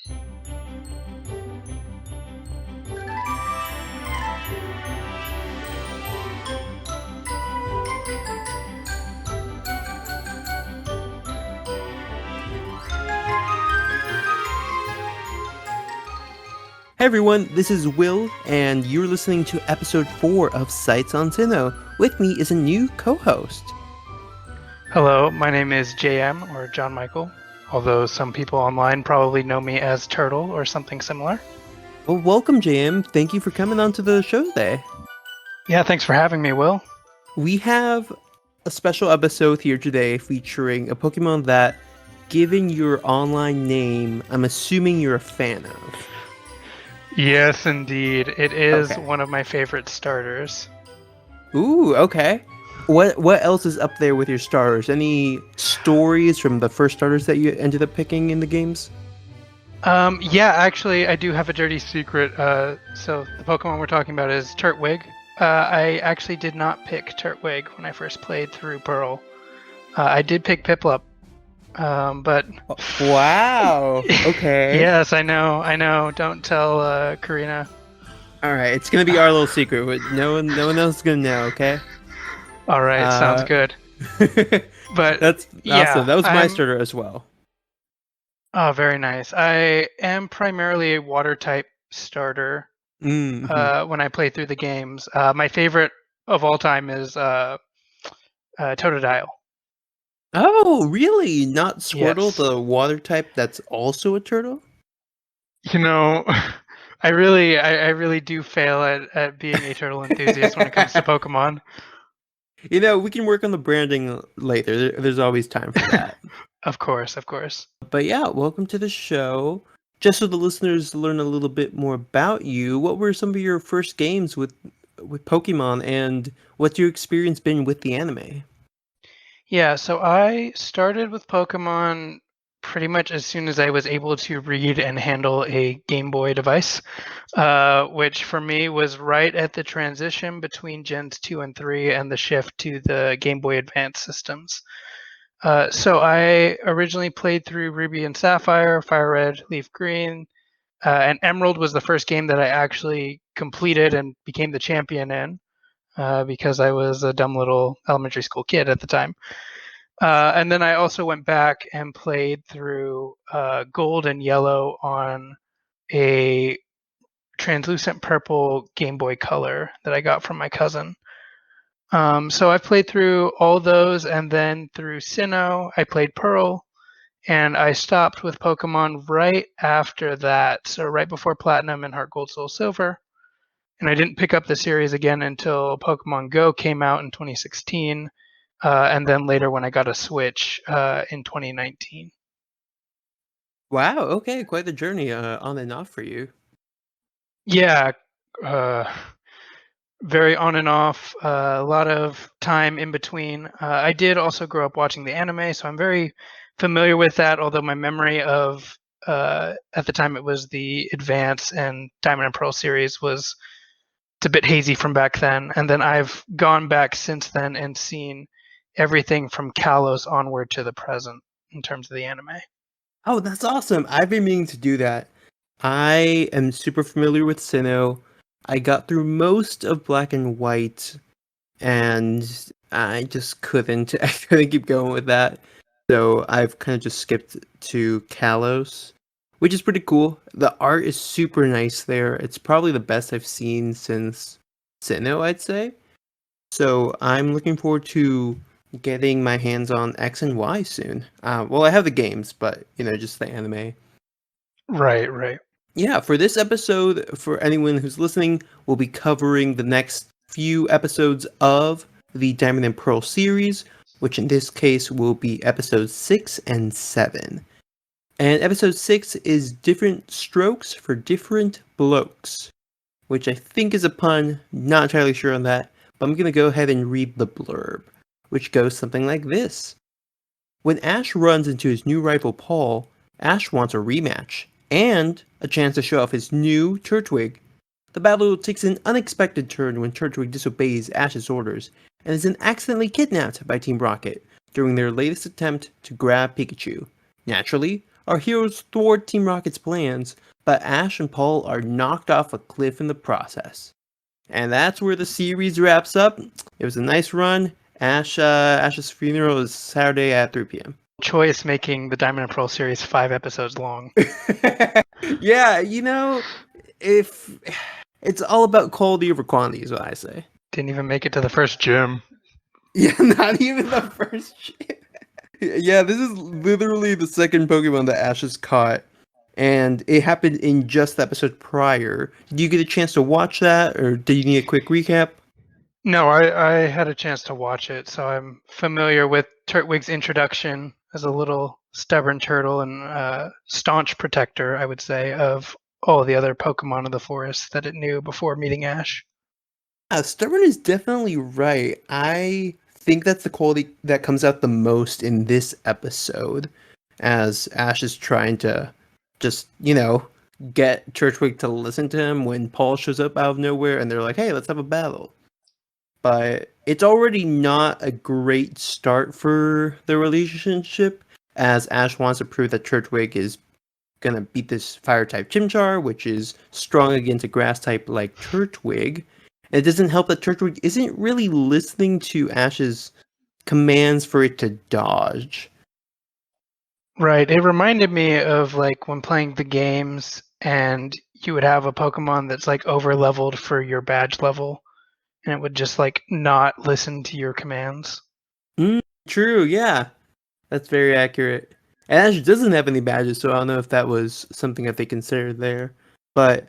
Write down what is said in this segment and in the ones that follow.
Hey everyone, this is Will, and you're listening to episode 4 of Sights on Sinnoh. With me is a new co-host. Hello, my name is JM, or John Michael, although some people online probably know me as Turtle or something similar. Well, welcome JM, thank you for coming onto the show today. Yeah, thanks for having me, Will. We have a special episode here today featuring a Pokemon that, given your online name, I'm assuming you're a fan of. Yes, indeed. It is Okay. one of my favorite starters. Ooh, okay. What else is up there with your starters? Any stories from the first starters that you ended up picking in the games? Yeah, actually, I do have a dirty secret. So the Pokemon we're talking about is Turtwig. I actually did not pick Turtwig when I first played through Pearl. I did pick Piplup, but... Wow, okay. Yes, I know. Don't tell Karina. Alright, it's gonna be our little secret, but no one else is gonna know, okay? All right, sounds good. But that's yeah, awesome. That was my starter as well. Oh, very nice. I am primarily a water type starter Mm-hmm. when I play through the games. My favorite of all time is Totodile. Oh, really? Not Squirtle, Yes. the water type that's also a turtle? You know, I really do fail at being a turtle enthusiast when it comes to Pokemon. You know, we can work on the branding later. There's always time for that. Of course. But yeah, welcome to the show. Just so the listeners learn a little bit more about you, what were some of your first games with Pokemon, and what's your experience been with the anime? Yeah, so I started with Pokemon pretty much as soon as I was able to read and handle a Game Boy device, which for me was right at the transition between Gens 2 and 3 and the shift to the Game Boy Advance systems. So I originally played through Ruby and Sapphire, Fire Red, Leaf Green, and Emerald was the first game that I actually completed and became the champion in. Because I was a dumb little elementary school kid at the time. And then I also went back and played through Gold and Yellow on a translucent purple Game Boy Color that I got from my cousin. So I played through all those, and then through Sinnoh, I played Pearl, and I stopped with Pokemon right after that. So right before Platinum and Heart Gold Soul Silver. And I didn't pick up the series again until Pokemon Go came out in 2016, and then later when I got a Switch in 2019. Wow, okay, quite the journey on and off for you. Yeah, very on and off, a lot of time in between. I did also grow up watching the anime, so I'm very familiar with that, although my memory of, at the time it was the Advance and Diamond and Pearl series was it's a bit hazy from back then. And then I've gone back since then and seen everything from Kalos onward to the present in terms of the anime. Oh, that's awesome. I've been meaning to do that. I am super familiar with Sinnoh. I got through most of Black and White, and I just couldn't. I couldn't keep going with that. So I've kind of just skipped to Kalos, which is pretty cool. The art is super nice there. It's probably the best I've seen since Sinnoh, I'd say. So I'm looking forward to getting my hands on X and Y soon. Well, I have the games, but just the anime. Right. Yeah, for this episode, for anyone who's listening, we'll be covering the next few episodes of the Diamond and Pearl series, which in this case will be episodes 6 and 7. And episode 6 is Different Strokes for Different Blokes, which I think is a pun, not entirely sure on that, but I'm going to go ahead and read the blurb, which goes something like this. When Ash runs into his new rival Paul, Ash wants a rematch, and a chance to show off his new Turtwig. The battle takes an unexpected turn when Turtwig disobeys Ash's orders, and is then accidentally kidnapped by Team Rocket during their latest attempt to grab Pikachu. Naturally, Our heroes thwart Team Rocket's plans, but Ash and Paul are knocked off a cliff in the process. And that's where the series wraps up. It was a nice run. Ash's funeral is Saturday at 3 p.m. Choice making the Diamond and Pearl series 5 episodes long. Yeah, if it's all about quality over quantity, is what I say. Didn't even make it to the first gym. Yeah, not even the first gym. Yeah, this is literally the second Pokemon that Ash has caught, and it happened in just the episode prior. Did you get a chance to watch that, or did you need a quick recap? No, I had a chance to watch it, so I'm familiar with Turtwig's introduction as a little stubborn turtle and staunch protector, I would say, of all the other Pokemon of the forest that it knew before meeting Ash. Stubborn is definitely right. I think that's the quality that comes out the most in this episode, as Ash is trying to just, get Turtwig to listen to him when Paul shows up out of nowhere and they're like, hey, let's have a battle. But it's already not a great start for the relationship, as Ash wants to prove that Turtwig is gonna beat this fire type Chimchar, which is strong against a grass type like Turtwig. And it doesn't help that Turtwig isn't really listening to Ash's commands for it to dodge. Right. It reminded me of like when playing the games and you would have a Pokemon that's like over leveled for your badge level and it would just like not listen to your commands. True, yeah. That's very accurate. And Ash doesn't have any badges, so I don't know if that was something that they considered there. But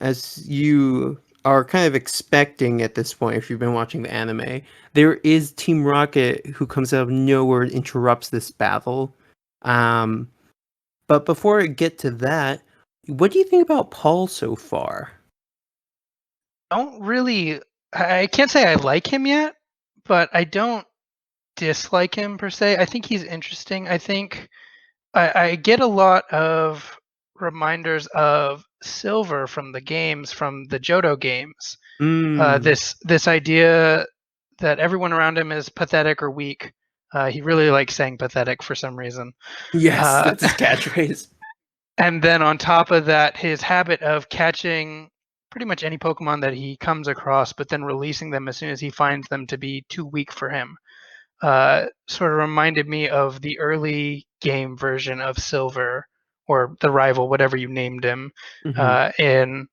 as you are kind of expecting at this point, if you've been watching the anime, there is Team Rocket who comes out of nowhere and interrupts this battle. But before I get to that, what do you think about Paul so far? I can't say I like him yet, but I don't dislike him per se. I think he's interesting. I think I get a lot of reminders of Silver from the games, from the Johto games. Mm. This idea that everyone around him is pathetic or weak. He really likes saying pathetic for some reason. Yes, Uh, that's his catchphrase. and then on top of that, his habit of catching pretty much any Pokemon that he comes across, but then releasing them as soon as he finds them to be too weak for him. Sort of reminded me of the early game version of Silver, or the rival, whatever you named him, Mm-hmm.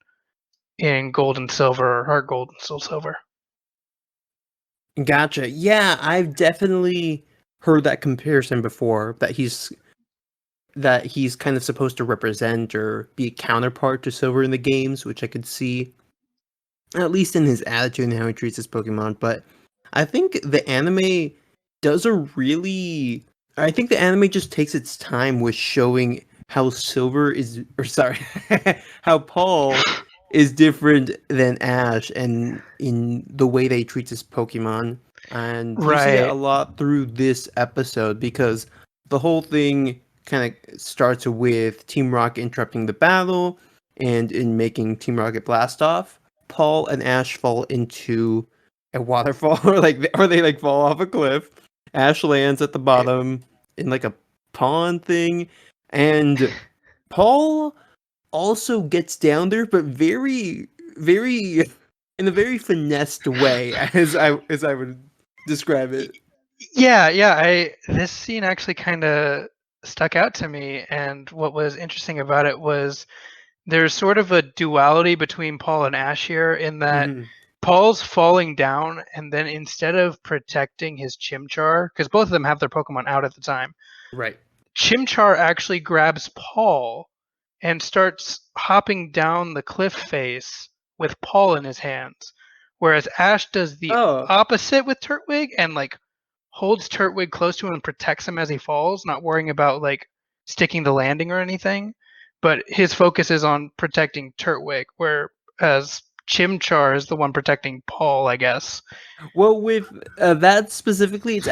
In Gold and Silver, or Heart Gold and Soul Silver. Gotcha. Yeah, I've definitely heard that comparison before, that he's kind of supposed to represent or be a counterpart to Silver in the games, which I could see at least in his attitude and how he treats his Pokemon. But I think the anime does a really I think the anime just takes its time with showing how how Paul is different than Ash and in the way they treat his Pokemon. And you see that a Right. lot through this episode because the whole thing kind of starts with Team Rocket interrupting the battle and in making Team Rocket blast off. Paul and Ash fall into a waterfall or they like fall off a cliff. Ash lands at the bottom in like a pond thing, and Paul also gets down there, but very in a very finessed way, as I would describe it. Yeah. I This scene actually kind of stuck out to me, and what was interesting about it was there's sort of a duality between Paul and Ash here in that Mm-hmm. Paul's falling down, and then instead of protecting his Chimchar, because both of them have their Pokemon out at the time, Right. Chimchar actually grabs Paul and starts hopping down the cliff face with Paul in his hands. Whereas Ash does the Oh, opposite with Turtwig and like holds Turtwig close to him and protects him as he falls, not worrying about like sticking the landing or anything. But his focus is on protecting Turtwig, whereas Chimchar is the one protecting Paul, I guess. well, with that specifically, it's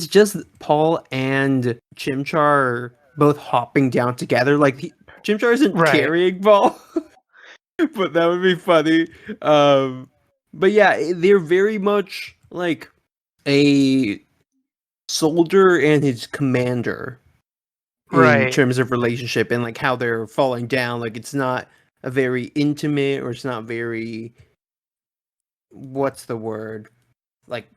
just Paul and Chimchar both hopping down together. Like Chimchar isn't Right. carrying Paul, but that would be funny. Um, but yeah, they're very much like a soldier and his commander. in Right. terms of relationship and like how they're falling down. Like it's not a very intimate, or it's not very, what's the word? Like,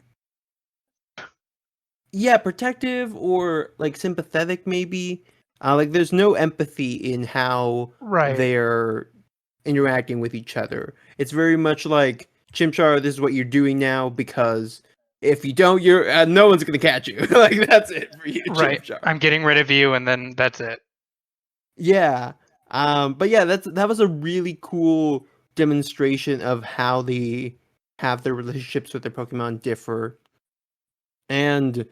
yeah, protective or like sympathetic maybe. Like there's no empathy in how Right. they're interacting with each other. It's very much like, Chimchar, this is what you're doing now, because if you don't, you're no one's gonna catch you. Like that's it for you, Right. Chimchar. I'm getting rid of you, and then that's it. Yeah. But yeah, that was a really cool demonstration of how they have their relationships with their Pokemon differ. And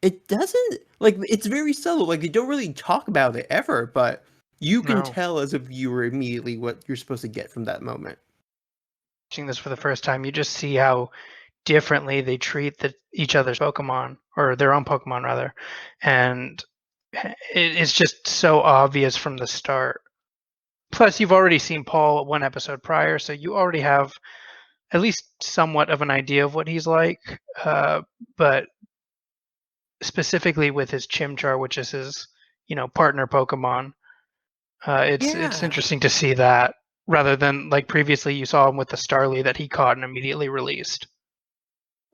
it doesn't, like, it's very subtle. Like they don't really talk about it ever, but you can No. tell as a viewer immediately what you're supposed to get from that moment. Watching this for the first time, you just see how differently they treat each other's Pokemon, or their own Pokemon rather, and it's just so obvious from the start. Plus, you've already seen Paul one episode prior, so you already have at least somewhat of an idea of what he's like. But specifically with his Chimchar, which is his, partner Pokemon, it's Yeah. interesting to see that rather than like previously you saw him with the Starly that he caught and immediately released.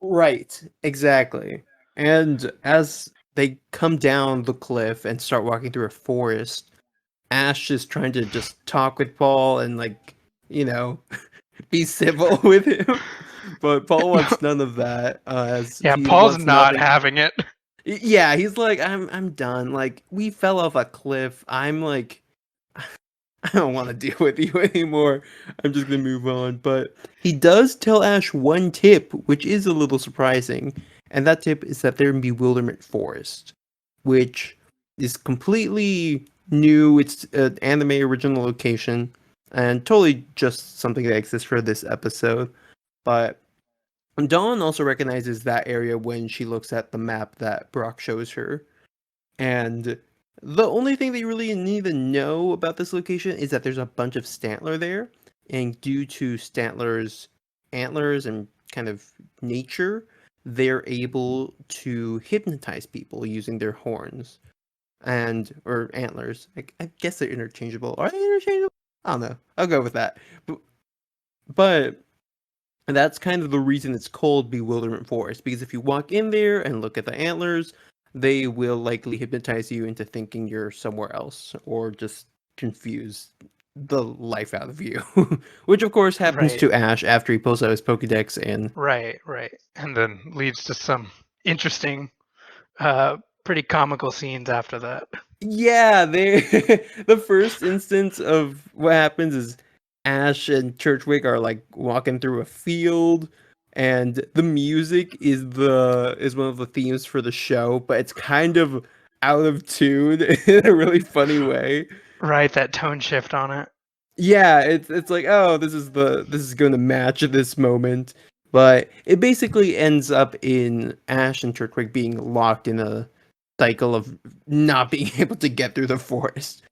Right, exactly. And as they come down the cliff and start walking through a forest, Ash is trying to just talk with Paul and like, you know, be civil with him. But Paul wants none of that, as Yeah, he Paul's wants not nothing. having it. Yeah, he's like, I'm done. Like, we fell off a cliff. I'm like, I don't want to deal with you anymore. I'm just gonna move on. But he does tell Ash one tip, which is a little surprising, and that tip is that they're in Bewilderment Forest, which is completely new. It's an anime original location, and totally just something that exists for this episode. But Dawn also recognizes that area when she looks at the map that Brock shows her. And the only thing that you really need to know about this location is that there's a bunch of Stantler there, and due to Stantler's antlers and kind of nature, they're able to hypnotize people using their horns and or antlers. I guess they're interchangeable. Are they interchangeable? I don't know. I'll go with that. But that's kind of the reason it's called Bewilderment Forest, because if you walk in there and look at the antlers, they will likely hypnotize you into thinking you're somewhere else, or just confuse the life out of you. Which of course happens Right, to Ash after he pulls out his Pokedex and right. And then leads to some interesting, uh, pretty comical scenes after that. yeah, they the first instance of what happens is Ash and Turtwig are like walking through a field, and the music is one of the themes for the show, but it's kind of out of tune in a really funny way. Right, that tone shift on it. Yeah, it's like, oh, this is going to match this moment, but it basically ends up in Ash and Turtwig being locked in a cycle of not being able to get through the forest,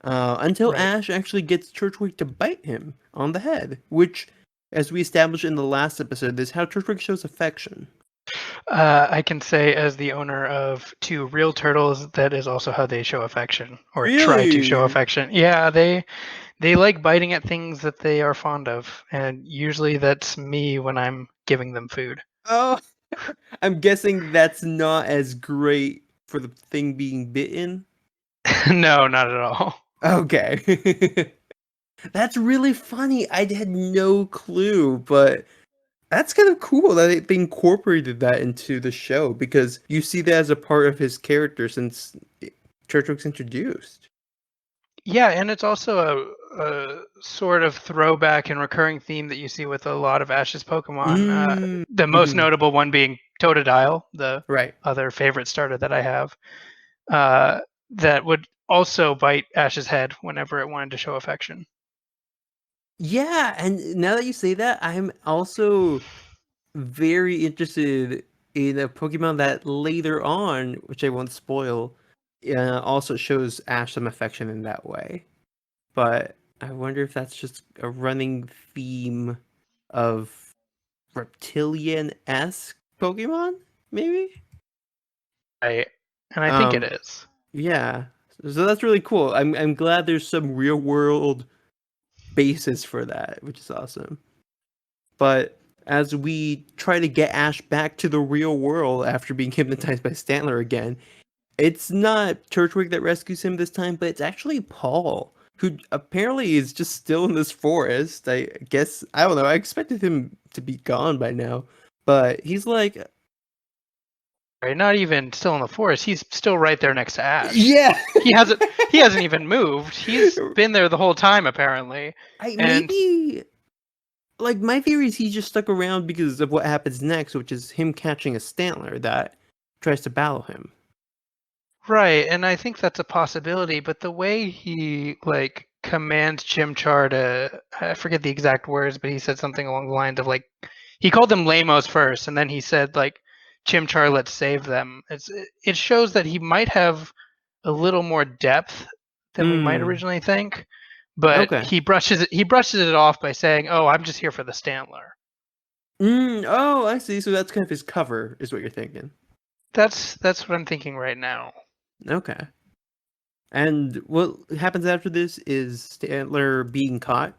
until Right. Ash actually gets Turtwig to bite him on the head, which, as we established in the last episode, is how Turtwig shows affection. I can say, as the owner of two real turtles, that is also how they show affection or try to show Really? affection. Yeah, they like biting at things that they are fond of, and usually that's me when I'm giving them food. Oh, I'm guessing that's not as great for the thing being bitten. No, not at all. Okay. That's really funny. I had no clue, but that's kind of cool that they incorporated that into the show, because you see that as a part of his character since Turtwig's introduced. Yeah, and it's also a sort of throwback and recurring theme that you see with a lot of Ash's Pokemon. Mm. The most Mhm. notable one being Totodile, the Right. other favorite starter that I have, uh, that would also bite Ash's head whenever it wanted to show affection. Yeah, and now that you say that, I'm also very interested in a Pokemon that later on, which I won't spoil, also shows Ash some affection in that way. But I wonder if that's just a running theme of reptilian-esque Pokemon, maybe? Right. And I think it Um, is. yeah. So that's really cool. I'm glad there's some real world basis for that, which is awesome. But as we try to get Ash back to the real world after being hypnotized by Stantler again, it's not Turtwig that rescues him this time, but it's actually Paul, who apparently is just still in this forest. I guess, I don't know, I expected him to be gone by now, but he's like, Right, not even still in the forest. He's still right there next to Ash. yeah. He hasn't even moved. He's been there the whole time apparently. And Maybe, like, my theory is he just stuck around because of what happens next, which is him catching a Stantler that tries to battle him. right, and I think that's a possibility, but the way he like commands Chimchar to, I forget the exact words, but he said something along the lines of like he called them lamos first, and then he said like Chimchar, let's save them. It shows that he might have a little more depth than we might Hmm. originally think, but Okay. he brushes it off by saying, "Oh, I'm just here for the Stantler." Oh, I see. So that's kind of his cover, is what you're thinking. That's what I'm thinking right now. Okay. And what happens after this is Stantler being caught.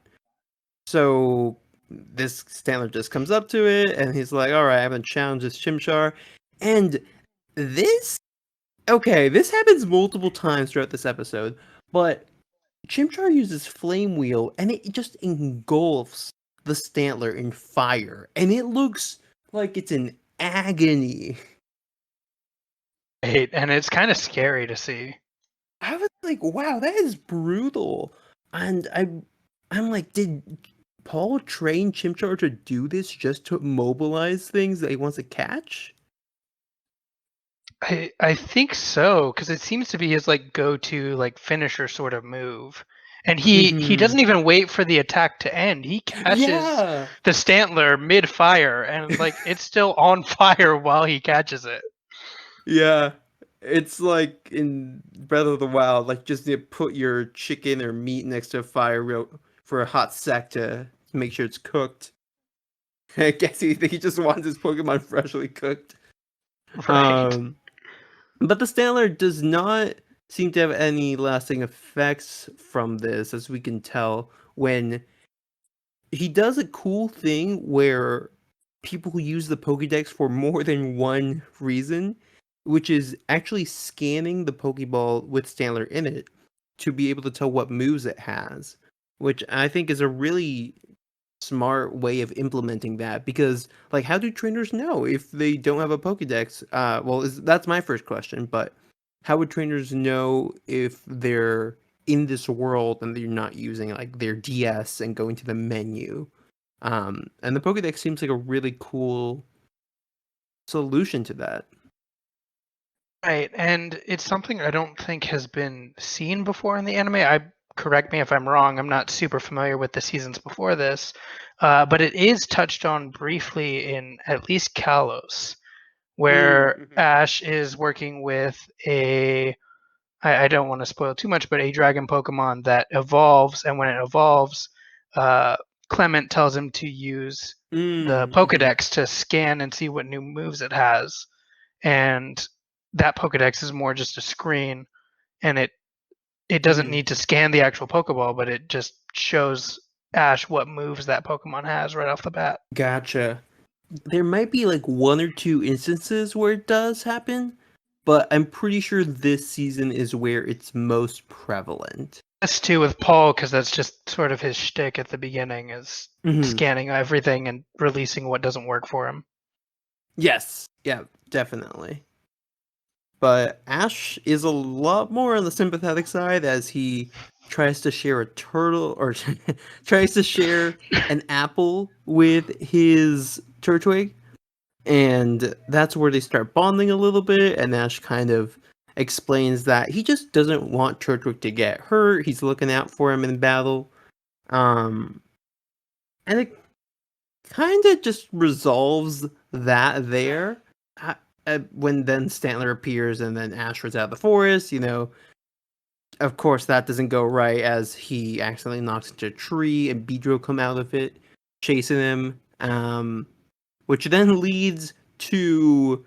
So this Stantler just comes up to it and he's like, all right, I'm going to challenge this Chimchar. And this, okay, this happens multiple times throughout this episode, but Chimchar uses Flame Wheel and it just engulfs the Stantler in fire. And it looks like it's in agony. Right, and it's kind of scary to see. I was like, wow, that is brutal. And I'm like, did Paul train Chimchar to do this just to mobilize things that he wants to catch? I think so, because it seems to be his like go-to like finisher sort of move. And he Mm-hmm. doesn't even wait for the attack to end. He catches Yeah. the Stantler mid-fire and like it's still on fire while he catches it. Yeah. It's like in Breath of the Wild, like just to put your chicken or meat next to a fire for a hot sec to make sure it's cooked. I guess he just wants his Pokemon freshly cooked. Right. Um But the Stantler does not seem to have any lasting effects from this, as we can tell, when he does a cool thing where people use the Pokédex for more than one reason, which is actually scanning the Pokeball with Stantler in it to be able to tell what moves it has, which I think is a really smart way of implementing that, because like how do trainers know if they don't have a Pokédex? Well, that's my first question, but how would trainers know if they're in this world and they're not using like their DS and going to the menu? And the Pokédex seems like a really cool solution to that. Right, and it's something I don't think has been seen before in the anime. I correct me if I'm wrong. I'm not super familiar with the seasons before this, but it is touched on briefly in at least Kalos, where Mm-hmm. Ash is working with I don't want to spoil too much, but a dragon Pokemon that evolves, and when it evolves, uh, Clement tells him to use the Mm-hmm. Pokedex to scan and see what new moves it has, and that Pokedex is more just a screen, and it doesn't Mm-hmm. need to scan the actual Pokeball, but it just shows Ash what moves that Pokemon has right off the bat. Gotcha. There might be like one or two instances where it does happen, but I'm pretty sure this season is where it's most prevalent. This too with Paul, because that's just sort of his shtick at the beginning is Hmm. scanning everything and releasing what doesn't work for him. Yes, yeah, definitely. But Ash is a lot more on the sympathetic side as he tries to share a turtle or tries to share an apple with his Turtwig. And that's where they start bonding a little bit. And Ash kind of explains that he just doesn't want Turtwig to get hurt. He's looking out for him in battle. Um, and it kind of just resolves that there. When then Stantler appears and then Ash runs out of the forest, of course that doesn't go right as he accidentally knocks into a tree and Beedrill come out of it, chasing him. Which then leads to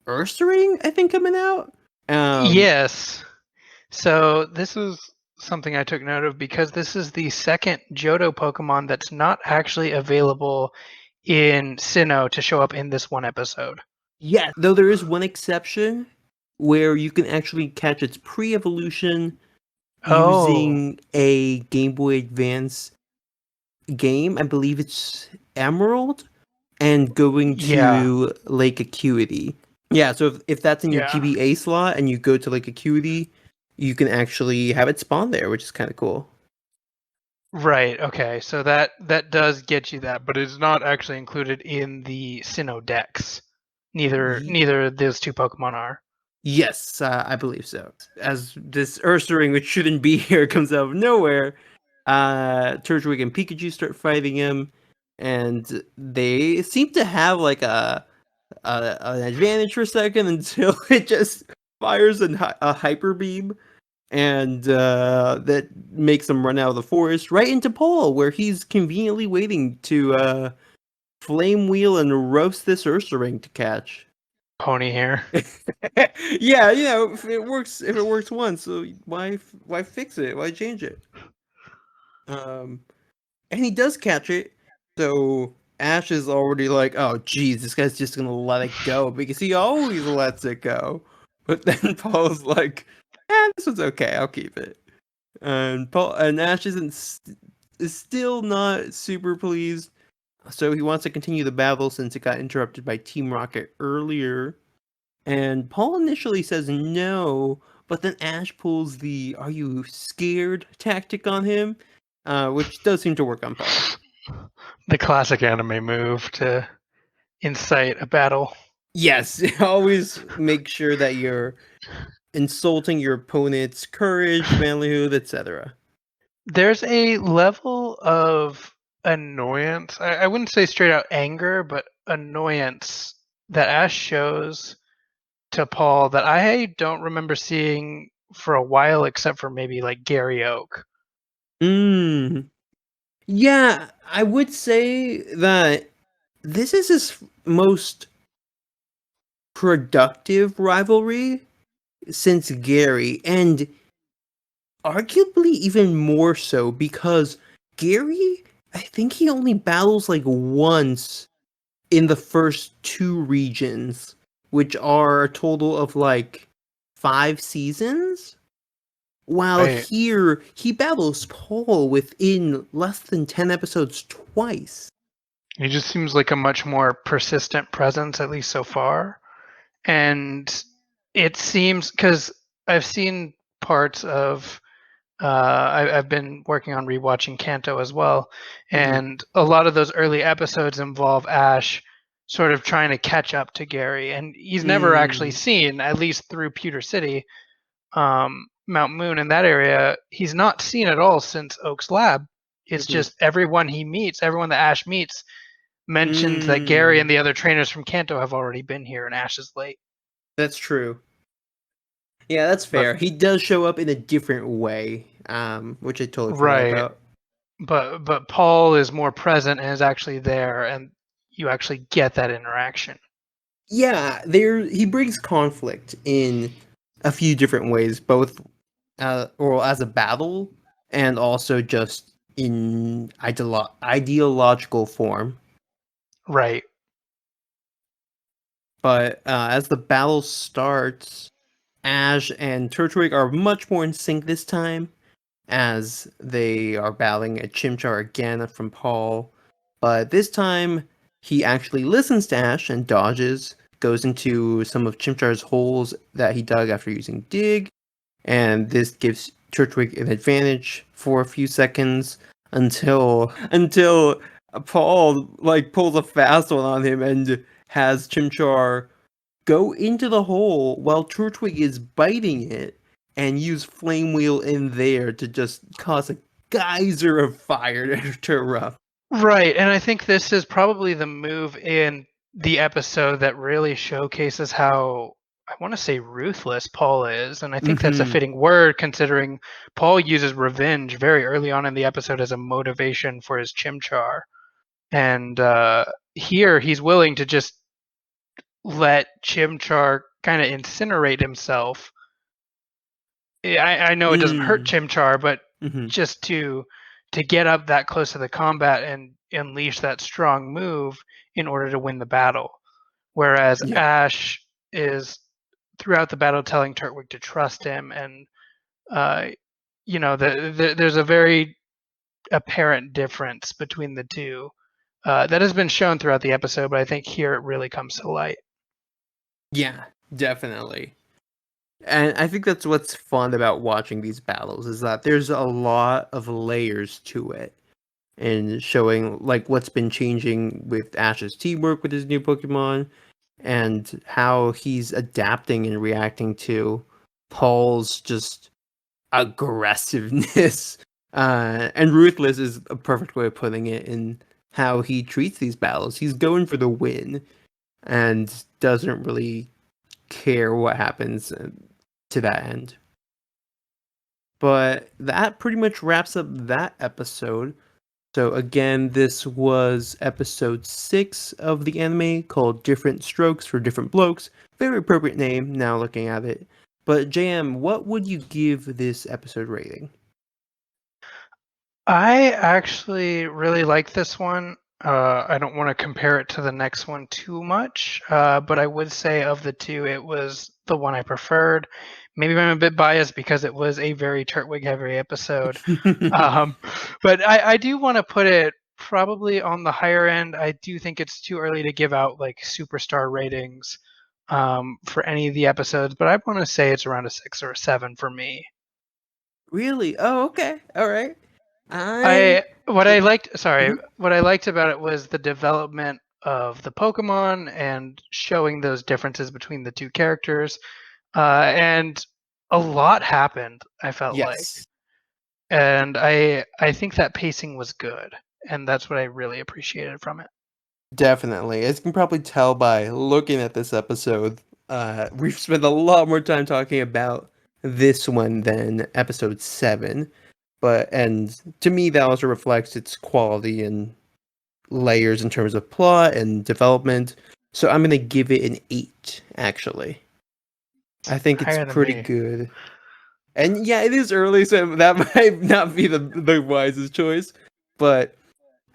Ursaring, I think, coming out. Um, Yes. So this is something I took note of because this is the second Johto Pokemon that's not actually available in Sinnoh to show up in this one episode. Yeah, though there is one exception where you can actually catch its pre-evolution Oh, using a Game Boy Advance game. I believe it's Emerald, and going yeah, to Lake Acuity. Yeah, so if that's in your yeah. GBA slot and you go to Lake Acuity, you can actually have it spawn there, which is kind of cool. Right. Okay. So that does get you that, but it's not actually included in the Sinnoh Dex. Neither of those two Pokemon are. Yes, I believe so. As this Ursaring, which shouldn't be here, comes out of nowhere, Turtwig and Pikachu start fighting him, and they seem to have like an advantage for a second until it just fires a hyper beam, and that makes them run out of the forest right into Paul, where he's conveniently waiting to flame wheel and roast this Ursaring to catch. Pony hair. Yeah, if it works once, so why fix it? Why change it? Um, and he does catch it. So Ash is already like, oh geez, this guy's just gonna let it go because he always lets it go. But then Paul's like, this one's okay, I'll keep it. And Ash is still not super pleased. So he wants to continue the battle since it got interrupted by Team Rocket earlier. And Paul initially says no, but then Ash pulls the "Are you scared?" tactic on him, which does seem to work on Paul. The classic anime move to incite a battle. Yes, always make sure that you're insulting your opponent's courage, manlyhood, etc. There's a level of annoyance. I wouldn't say straight out anger, but annoyance that Ash shows to Paul that I don't remember seeing for a while, except for maybe like Gary Oak. Yeah, I would say that this is his most productive rivalry since Gary, and arguably even more so because Gary, I think he only battles like once in the first two regions, which are a total of like 5 seasons. While Right. here, he battles Paul within less than 10 episodes twice. He just seems like a much more persistent presence, at least so far. And it seems because I've seen parts of I've been working on rewatching Kanto as well, Mm-hmm. and a lot of those early episodes involve Ash sort of trying to catch up to Gary, and he's never actually Mm-hmm. seen, at least through Pewter City, Mount Moon in that area. He's not seen at all since Oak's lab. It's just everyone he meets, everyone that Ash meets, mentions that Gary and Mm. the other trainers from Kanto have already been here, and Ash is late. That's true. Yeah, that's But fair. He does show up in a different way, which I totally forgot right, about. but Paul is more present and is actually there, and you actually get that interaction. Yeah, he brings conflict in a few different ways, both or as a battle and also just in ideological form. Right. But as the battle starts, Ash and Turtwig are much more in sync this time, as they are battling a Chimchar again from Paul. But this time, he actually listens to Ash and dodges, goes into some of Chimchar's holes that he dug after using Dig, and this gives Turtwig an advantage for a few seconds until Paul like pulls a fast one on him and has Chimchar go into the hole while Turtwig is biting it and use Flame Wheel in there to just cause a geyser of fire to erupt. Right. And I think this is probably the move in the episode that really showcases how, I want to say, ruthless Paul is. And I think that's a Mm-hmm. fitting word considering Paul uses revenge very early on in the episode as a motivation for his Chimchar. And here he's willing to just let Chimchar kind of incinerate himself I know it doesn't hurt Chimchar, but Mm-hmm. just to get up that close to the combat and unleash that strong move in order to win the battle. Whereas Yeah. Ash is throughout the battle telling Turtwig to trust him, and there's a very apparent difference between the two that has been shown throughout the episode, but I think here it really comes to light. Yeah, definitely. And I think that's what's fun about watching these battles is that there's a lot of layers to it and showing like what's been changing with Ash's teamwork with his new Pokemon and how he's adapting and reacting to Paul's just aggressiveness. And ruthless is a perfect way of putting it in how he treats these battles. He's going for the win and doesn't really care what happens to that end. But that pretty much wraps up that episode. So again, this was episode 6 of the anime called Different Strokes for Different Blokes. Very appropriate name now looking at it. But JM, what would you give this episode rating? I actually really like this one. I don't want to compare it to the next one too much, but I would say of the two, it was the one I preferred. Maybe I'm a bit biased because it was a very Turtwig heavy episode. Um, but I do want to put it probably on the higher end. I do think it's too early to give out like superstar ratings for any of the episodes, but I want to say it's around a 6 or a 7 for me. Really? Oh, okay. All right. I what I liked Mhm. what I liked about it was the development of the Pokemon and showing those differences between the two characters. And a lot happened, I felt like. Yes, And I think that pacing was good. And that's what I really appreciated from it. definitely. As you can probably tell by looking at this episode, we've spent a lot more time talking about this one than episode 7. And to me, that also reflects its quality and layers in terms of plot and development. So I'm gonna give it an 8, actually. I think it's Higher than pretty me. good. And yeah, it is early, so that might not be the wisest choice. But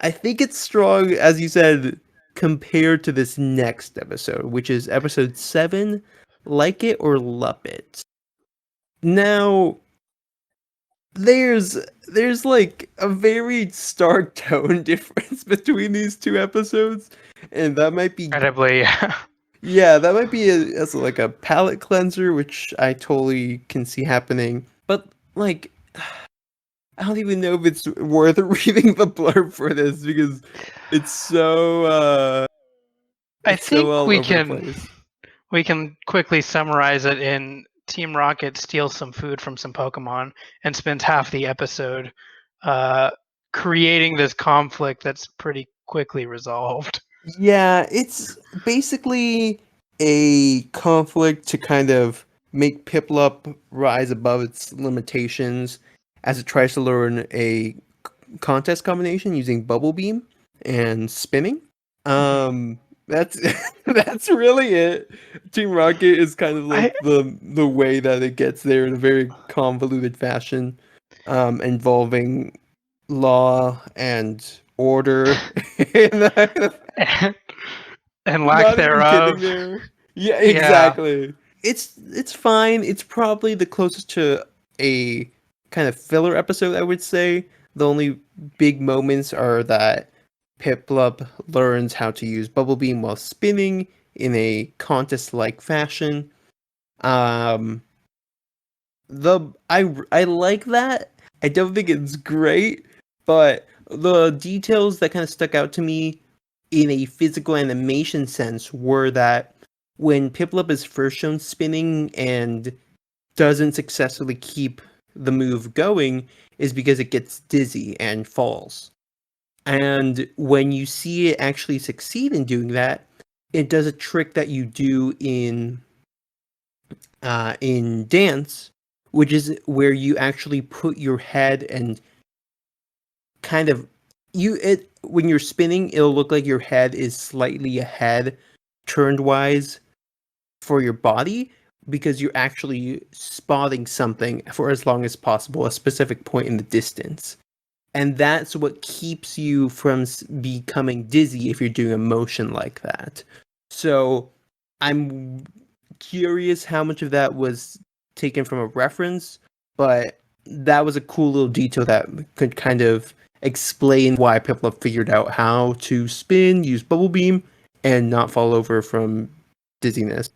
I think it's strong, as you said, compared to this next episode, which is episode 7, Like It or Lup It. Now, there's like a very stark tone difference between these two episodes, and that might be Incredibly. yeah, that might be as like a palate cleanser, which I totally can see happening. But like, I don't even know if it's worth reading the blurb for this because it's so I it's so think all over the place. we can quickly summarize it in Team Rocket steals some food from some Pokemon and spends half the episode uh, creating this conflict that's pretty quickly resolved. Yeah, it's basically a conflict to kind of make Piplup rise above its limitations as it tries to learn a contest combination using Bubble Beam and spinning. Mhm. That's that's really it. Team Rocket is kind of I like the way that it gets there in a very convoluted fashion, involving law and order. And and, and I'm lack not even kidding thereof. there. Yeah, Yeah, exactly. It's fine. It's probably the closest to a kind of filler episode, I would say. The only big moments are that Piplup learns how to use Bubble Beam while spinning in a contest-like fashion. Um, I like that. I don't think it's great, but the details that kind of stuck out to me in a physical animation sense were that when Piplup is first shown spinning and doesn't successfully keep the move going is because it gets dizzy and falls. And when you see it actually succeed in doing that, it does a trick that you do in dance, which is where you actually put your head and kind of you it when you're spinning, it'll look like your head is slightly ahead, turned wise for your body, because you're actually spotting something for as long as possible, a specific point in the distance. And that's what keeps you from becoming dizzy if you're doing a motion like that. So I'm curious how much of that was taken from a reference, but that was a cool little detail that could kind of explain why people have figured out how to spin, use bubble beam, and not fall over from dizziness.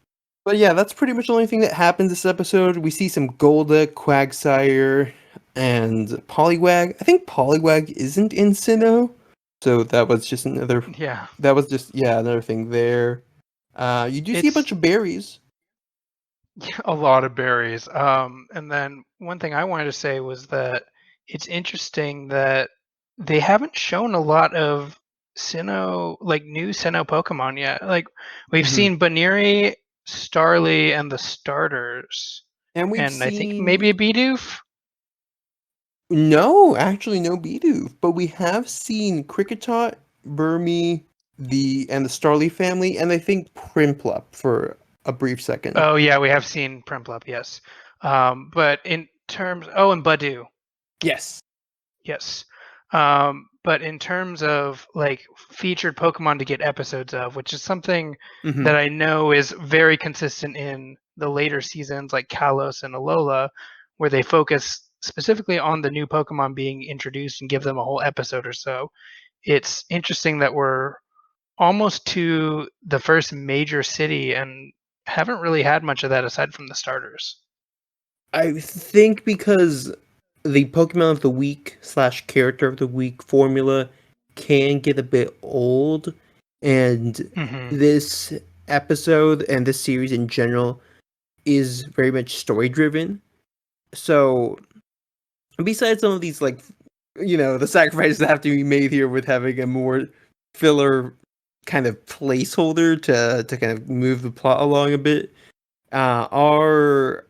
But yeah, that's pretty much the only thing that happens this episode. We see some Golda, Quagsire, and Poliwag. I think Poliwag isn't in Sinnoh, so that was just another. Yeah, That was just another thing there. You do see a bunch it's of berries. a lot of berries. And then one thing I wanted to say was that it's interesting that they haven't shown a lot of Sinnoh, like new Sinnoh Pokemon yet. Like we've Mhm. seen Baneri, Starly, and the starters, And we've and I think seen maybe a Bidoof. no, actually no Bidoof, but we have seen Cricketot, Burmy, and the Starly family, and I think Primplup for a brief second. Oh yeah, we have seen Primplup, yes. But in terms, oh, and Badu. Yes. Yes. But in terms of like featured Pokemon to get episodes of, which is something Hmm. that I know is very consistent in the later seasons like Kalos and Alola, where they focus specifically on the new Pokemon being introduced and give them a whole episode or so. It's interesting that we're almost to the first major city and haven't really had much of that aside from the starters. I think because the Pokemon of the Week / Character of the Week formula can get a bit old, and Hmm. this episode and this series in general is very much story driven. So, besides some of these, like, the sacrifices that have to be made here with having a more filler kind of placeholder to kind of move the plot along a bit, are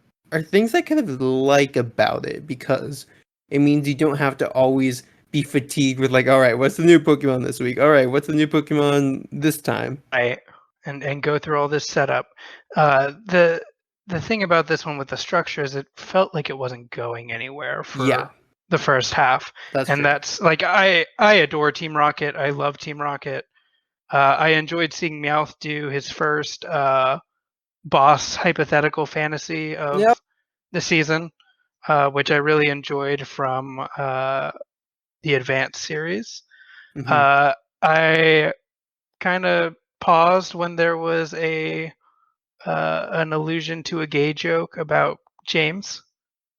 things I kind of like about it, because it means you don't have to always be fatigued with, like, all right, what's the new Pokemon this week? All right, what's the new Pokemon this time? Right. And go through all this setup. The thing about this one with the structure is it felt like it wasn't going anywhere Yeah, for the first half. that's And true. that's like I adore Team Rocket. I love Team Rocket. I enjoyed seeing Meowth do his first boss hypothetical fantasy of Yep. the season, which I really enjoyed from the Advanced series. Hmm. Uh, I kind of paused when there was a an allusion to a gay joke about James.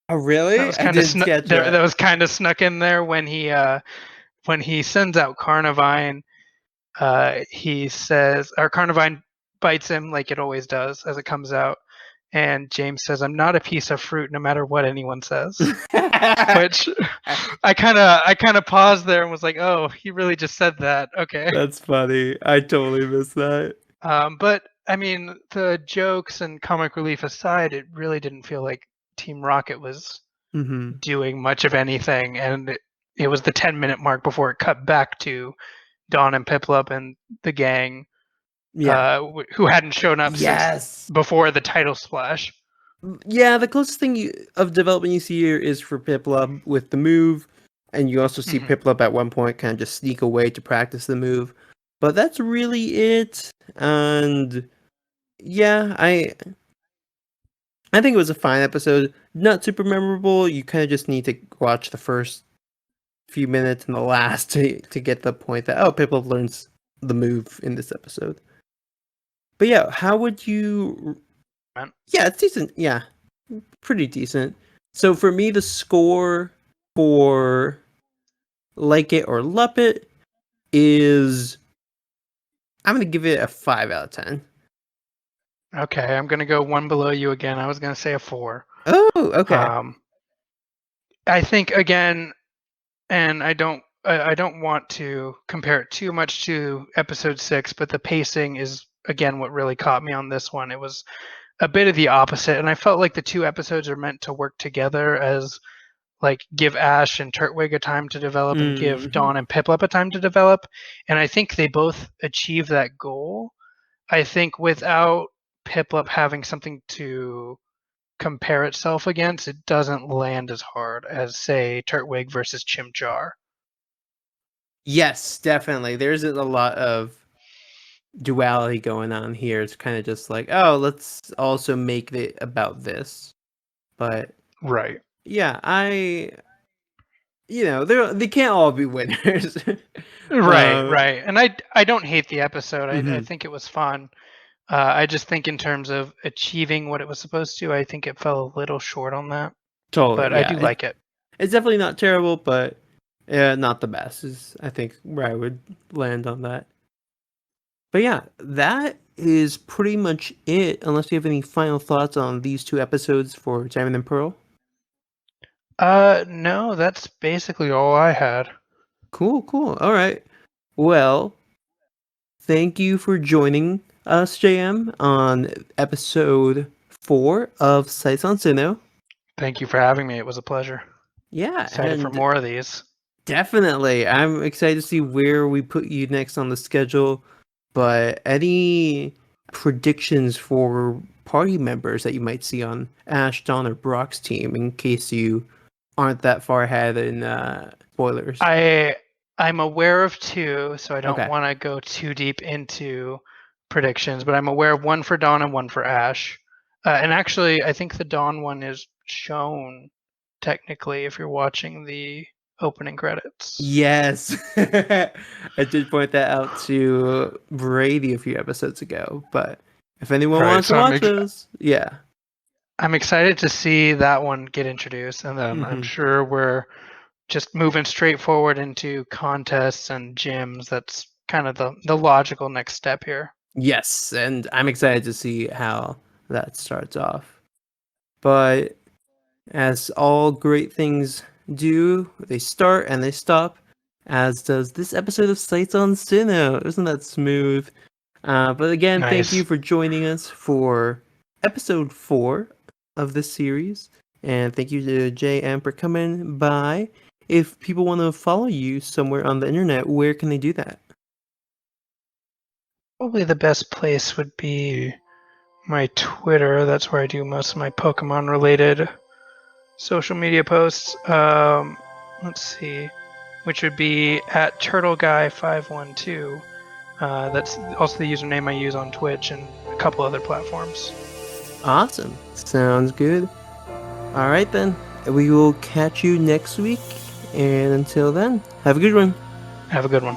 Oh, That really? was I kind of didn't catch that that. was kind of snuck in there when he sends out Carnivine. He says, or Carnivine bites him like it always does as it comes out, and James says, "I'm not a piece of fruit, no matter what anyone says." Which I kind of paused there and was like, "Oh, he really just said that." Okay. That's funny. I totally missed that. But I mean, the jokes and comic relief aside, it really didn't feel like Team Rocket was Hmm. doing much of anything, and it was the 10-minute mark before it cut back to Dawn and Piplup and the gang, Yeah. who hadn't shown up since Yes. before the title splash. Yeah, the closest thing of development you see here is for Piplup with the move, and you also see Hmm. Piplup at one point kind of just sneak away to practice the move. But that's really it. And yeah, I think it was a fine episode. Not super memorable. You kind of just need to watch the first few minutes and the last to get the point that, oh, Piplup learns the move in this episode. But yeah, how would you? Yeah, it's decent. Yeah, pretty decent. So for me, the score for Like It or Lup It is, I'm gonna give it a 5 out of 10. Okay, I'm gonna go one below you again. I was gonna say a 4. Oh, okay. Um, I think again, and I don't want to compare it too much to episode 6, but the pacing is again what really caught me on this one. It was a bit of the opposite, and I felt like the two episodes are meant to work together as like give Ash and Turtwig a time to develop and give Hmm. Dawn and Piplup a time to develop, and I think they both achieve that goal. I think without Piplup having something to compare itself against, it doesn't land as hard as, say, Turtwig versus Chimchar. Yes, definitely. There's a lot of duality going on here. It's kind of just like, oh, let's also make it about this. But Right. yeah, they can't all be winners. Right. And I don't hate the episode. I Mhm. think it was fun. I just think in terms of achieving what it was supposed to, I think it fell a little short on that. But Totally, I yeah. do like it. It's definitely not terrible, but not the best is I think where I would land on that. But yeah, that is pretty much it. Unless you have any final thoughts on these two episodes for Diamond and Pearl. No, that's basically all I had. Cool. All right. Well, thank you for joining us, JM, on episode 4 of Sights on Sinnoh. Thank you for having me. It was a pleasure. Yeah, Excited for and more of these. definitely. I'm excited to see where we put you next on the schedule. But any predictions for party members that you might see on Ash, Dawn, or Brock's team in case you aren't that far ahead in spoilers? I'm aware of 2, so I don't Okay. want to go too deep into predictions, but I'm aware of 1 for Dawn and 1 for Ash. And actually, I think the Dawn one is shown technically if you're watching the opening credits. Yes. I did point that out to Brady a few episodes ago, but if anyone Right. wants to So watch those, yeah. I'm excited to see that one get introduced, and then I'm Hmm. sure we're just moving straight forward into contests and gyms. That's kind of the logical next step here. Yes, and I'm excited to see how that starts off. But as all great things do, they start and they stop, as does this episode of Sights on Sinnoh. Isn't that smooth? But again, thank you Nice. for joining us for episode 4 of this series. And thank you to JM for coming by. If people want to follow you somewhere on the internet, where can they do that? Probably the best place would be my Twitter. That's where I do most of my Pokemon related social media posts. Let's see, which would be at TurtleGuy512. That's also the username I use on Twitch and a couple other platforms. Awesome. Sounds good. All right, then. We will catch you next week. And until then, have a good one. Have a good one.